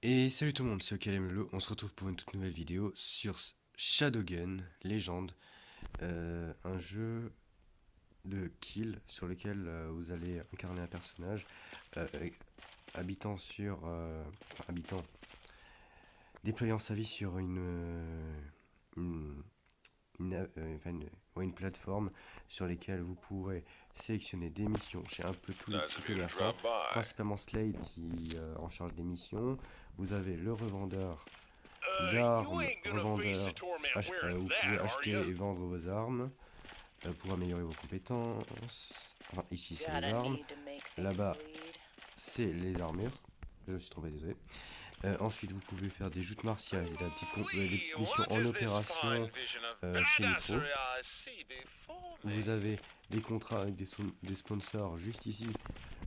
Et salut tout le monde, c'est OKLMLO, on se retrouve pour une toute nouvelle vidéo sur Shadowgun Legend, un jeu de kill sur lequel vous allez incarner un personnage euh, habitant sur... enfin, habitant, déployant sa vie sur une, une plateforme sur lesquelles vous pourrez sélectionner des missions chez un peu tous les petits commerçants, principalement Slade qui en charge des missions. Vous avez le revendeur d'armes, vous pouvez acheter et vendre vos armes pour améliorer vos compétences. Enfin, ici c'est les armes, là-bas c'est les armures. Je me suis trompé, désolé. Ensuite, vous pouvez faire des joutes martiales, des petites missions en opération chez Nitro. Vous avez des contrats avec des sponsors juste ici,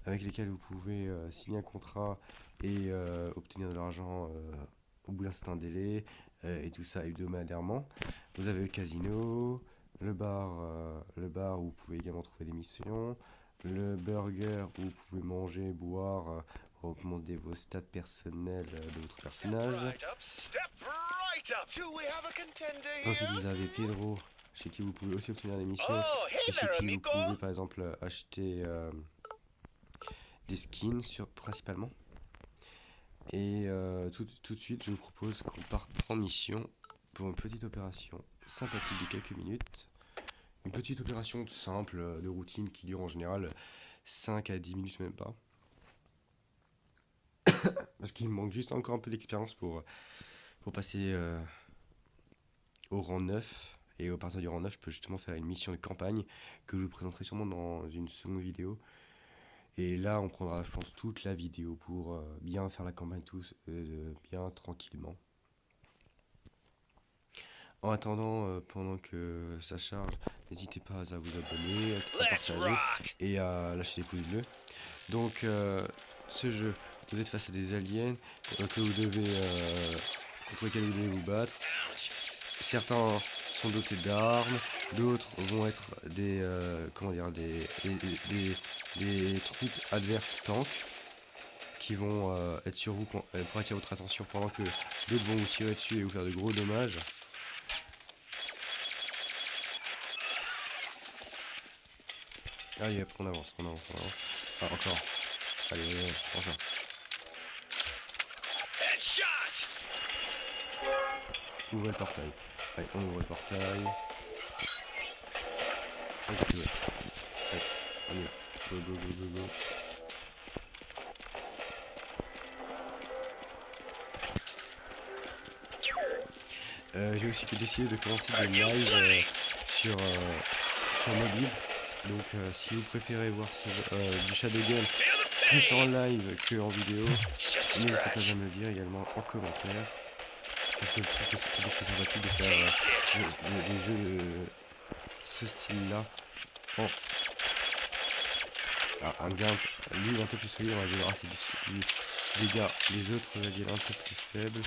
avec lesquels vous pouvez signer un contrat et obtenir de l'argent au bout d'un certain délai, et tout ça hebdomadairement. Vous avez le casino, le bar où vous pouvez également trouver des missions, le burger où vous pouvez manger, boire, pour augmenter vos stats personnels de votre personnage. Ensuite, vous avez Pedro, chez qui vous pouvez aussi obtenir des missions, et chez qui vous pouvez par exemple acheter des skins principalement. Et tout de suite, je vous propose qu'on parte en mission pour une petite opération sympathique de quelques minutes. Une petite opération simple de routine qui dure en général 5 à 10 minutes, même pas. Parce qu'il me manque juste encore un peu d'expérience pour passer au rang 9. Et au partir du rang 9, je peux justement faire une mission de campagne que je vous présenterai sûrement dans une seconde vidéo. Et là, on prendra, je pense, toute la vidéo pour bien faire la campagne tous, bien tranquillement. En attendant, pendant que ça charge, n'hésitez pas à vous abonner, à partager et à lâcher des pouces bleus. Donc, ce jeu, vous êtes face à des aliens que vous devez, contre lesquels vous devez vous battre. Certains sont dotés d'armes, d'autres vont être des, des troupes adverses tanks qui vont être sur vous pour attirer votre attention pendant que d'autres vont vous tirer dessus et vous faire de gros dommages. Allez hop, on avance. Ah, encore. Allez, enfin. Ouvrez le portail. Allez, on ouvre le portail. Allez, on y va. Go. J'ai aussi décidé de commencer des lives sur mobile. Donc si vous préférez voir du Shadowgun plus en live que en vidéo, n'hésitez pas à me le dire également en commentaire. Parce que je trouve que c'est beaucoup plus sympathique de faire des jeux de ce style-là en un gain lui un peu plus solide. On va dire c'est du dégâts. Les autres aliens un peu plus faibles.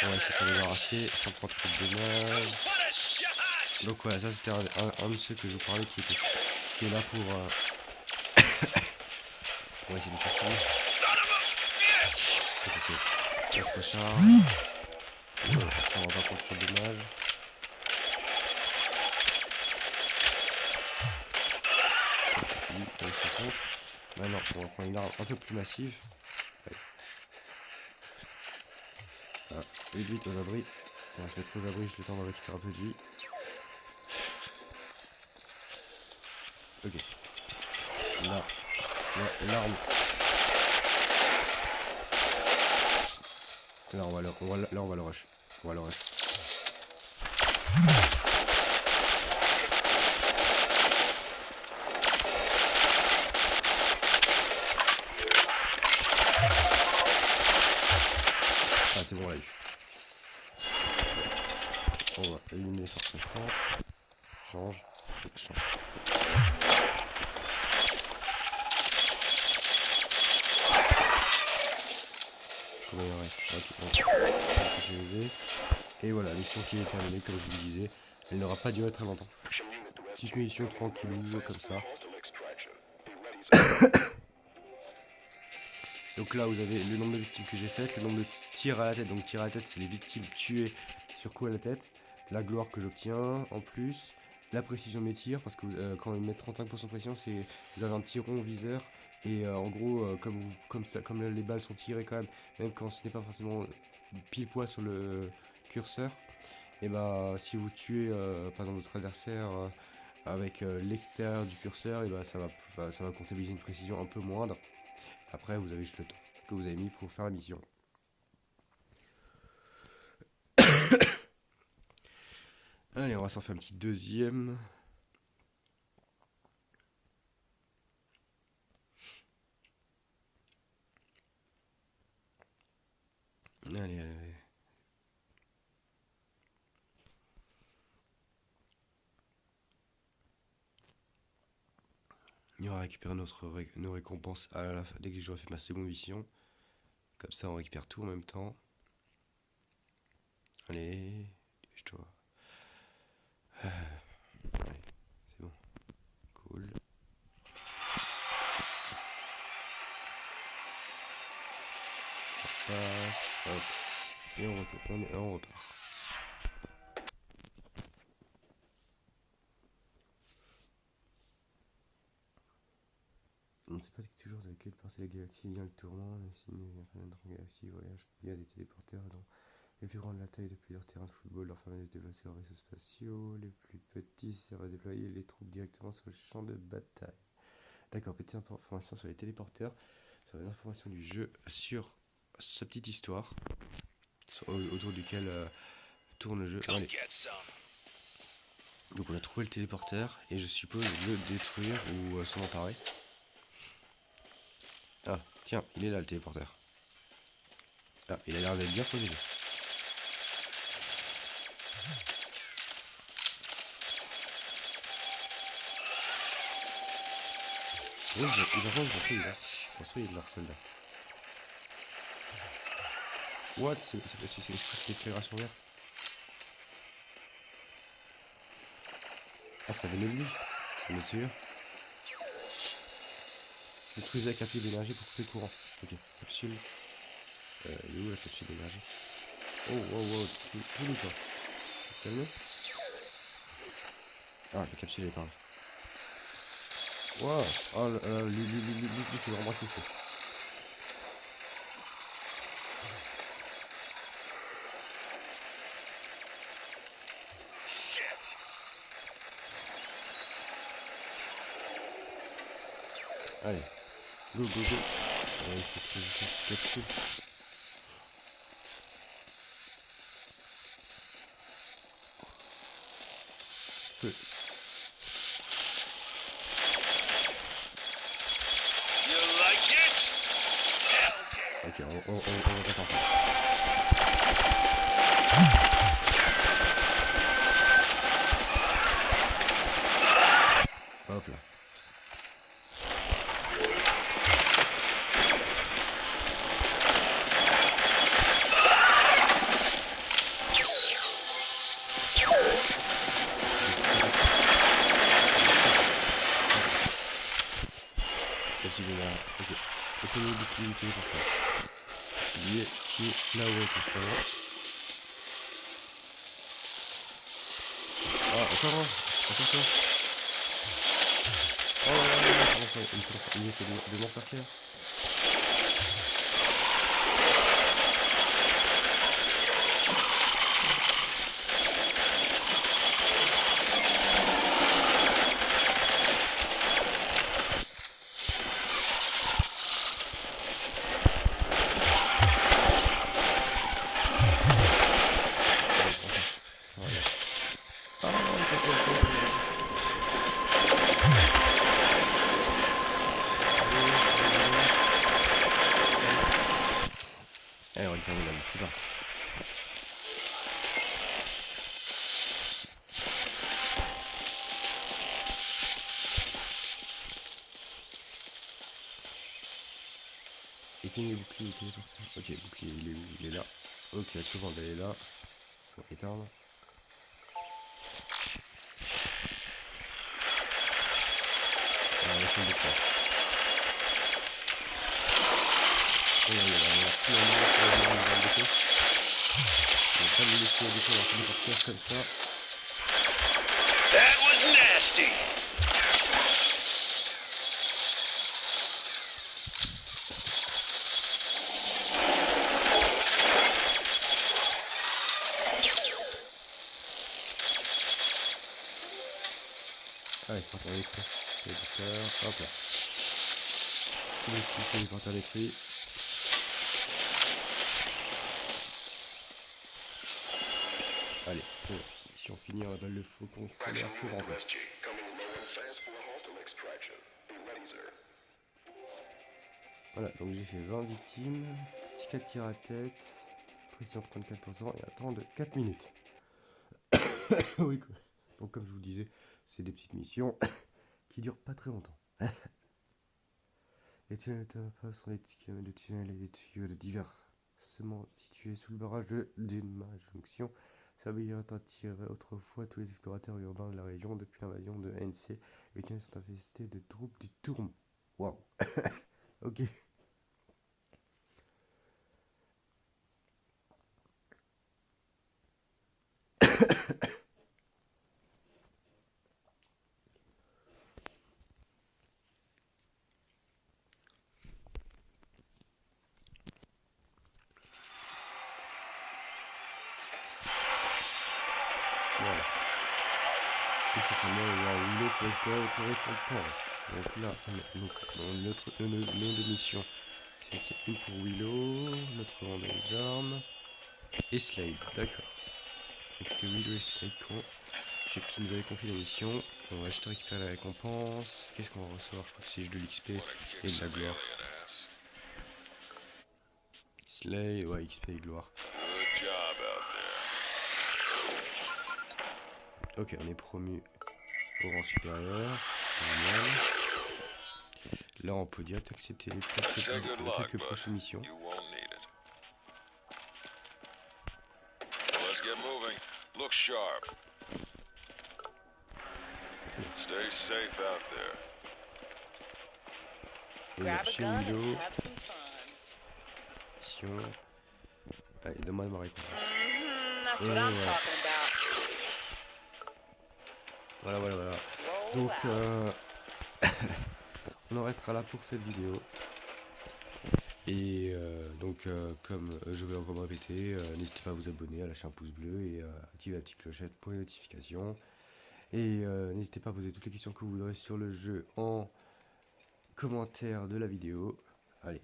On va essayer de s'en débarrasser sans prendre trop de dommages. Donc voilà, ça c'était un de ceux que je vous parlais qui est là pour... on va essayer de chercher. Ça se recharge. On va pas prendre trop de dommages. Maintenant, on va prendre une arme un peu plus massive. Voilà. Vite aux abris. On va se mettre aux abris juste le temps de récupérer un peu de vie. Ok. Là, l'arme. Là on va le rush. Ah c'est bon, on l'a eu. On va éliminer les forces restantes. Change. Combien il en reste? Ok, on va sécuriser. Et voilà, mission qui est terminée, comme je vous le disais. Elle n'aura pas duré très longtemps. Petite mission tranquille, comme ça. Donc là vous avez le nombre de victimes que j'ai faites, le nombre de tirs à la tête. Donc tirs à la tête c'est les victimes tuées sur coup à la tête. La gloire que j'obtiens en plus. La précision de mes tirs, parce que quand ils mettent 35% de précision, c'est vous avez un petit rond au viseur. Et en gros, comme les balles sont tirées quand même quand ce n'est pas forcément pile poil sur le curseur, et bah si vous tuez par exemple votre adversaire avec l'extérieur du curseur, et bah ça va comptabiliser une précision un peu moindre. Après vous avez juste le temps que vous avez mis pour faire la mission. Allez, on va s'en faire un petit deuxième. Allez. On va récupérer nos récompenses à la fin, dès que j'aurai fait ma seconde mission. Comme ça, on récupère tout en même temps. Allez, dépêche-toi. Allez, c'est bon. Cool. Ça passe. Hop. Et on retourne. On repart. On ne sait pas toujours de quelle partie de la galaxie vient le tourment, mais s'il y a une galaxie voyage, il y a des téléporteurs dans les plus grands de la taille de plusieurs terrains de football. Leur permet de se déplacer en vaisseaux spatiaux. Les plus petits servent à déployer les troupes directement sur le champ de bataille. D'accord, petite information sur les téléporteurs, sur les informations du jeu, sur sa petite histoire autour duquel tourne le jeu. Allez. Donc on a trouvé le téléporteur et je suppose le détruire ou s'en emparer. Ah, tiens, il est là le téléporteur. Ah, il a l'air d'être bien protégé. Oui, il va rendre il là. François, il est leur soldat. What? C'est l'éclairage verte. Ah, ça venait de lui. C'est monsieur. Détruisez la capsule d'énergie pour couper le courant. Ok, capsule. Il est où la capsule d'énergie? Oh, tout le temps. Calme. Ah, la capsule est par là. Wow. Oh, lui c'est vraiment poussé. Allez. Go. On va essayer de trouver cette capsule. Feu. Ok, on va pas s'en faire. Hop là. Ok. Continuez d'utiliser pour ça. Lui qui est là où est justement. Ah, encore un. Attention. Oh là, il essaie de m'encercler. Allez, on va le terminer là, c'est parti. Éteignez le bouclier ou téléporteur. Ok, bouclier, il est où? Il est là. Ok, la commande elle est là. On va éteindre. Alors, on va faire le bouclier. On va pas me laisser descendre par terre comme ça. That was nasty. Allez, c'est parti, hop là. Le petit téléporteur détruit. Allez, c'est bon. Mission finie, on va le faucon stellaire pour rentrer. Voilà, donc j'ai fait 20 victimes, petit 4 tirs à tête, précision de 34% et un temps de 4 minutes. Oui, quoi. Donc comme je vous disais, c'est des petites missions qui durent pas très longtemps. Les tunnels de sont des kilomètres de tunnels et des tuyaux de diversement situés sous le barrage d'une jonction. Ça veut dire attirer autrefois tous les explorateurs urbains de la région depuis l'invasion de NC. Les tunnels sont infestés de troupes du Tourme. Waouh. Ok. Voilà. Et certainement, il y a un Willow pour espérer votre récompense. Donc là, notre nom de mission, c'était une pour Willow, notre vendeur d'armes, et Slade, d'accord. Donc c'était Willow et Slade qui nous avait confié la mission. On va juste récupérer la récompense. Qu'est-ce qu'on va recevoir? Je crois que c'est juste de l'XP et de la gloire. Slade, ouais, XP et gloire. Ok, on est promu au rang supérieur. C'est génial. Là, on peut direct accepter les quelques prochaines missions. Look sharp. Stay safe out there. Et là, chez Willow. Mission. Allez, donne-moi ma récompense. Voilà. Voilà. Donc, on en restera là pour cette vidéo. Et donc, comme je vais encore me répéter, n'hésitez pas à vous abonner, à lâcher un pouce bleu et à activer la petite clochette pour les notifications. Et n'hésitez pas à poser toutes les questions que vous voudrez sur le jeu en commentaire de la vidéo. Allez,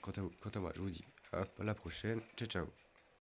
quant à moi, je vous dis à la prochaine. Ciao, ciao.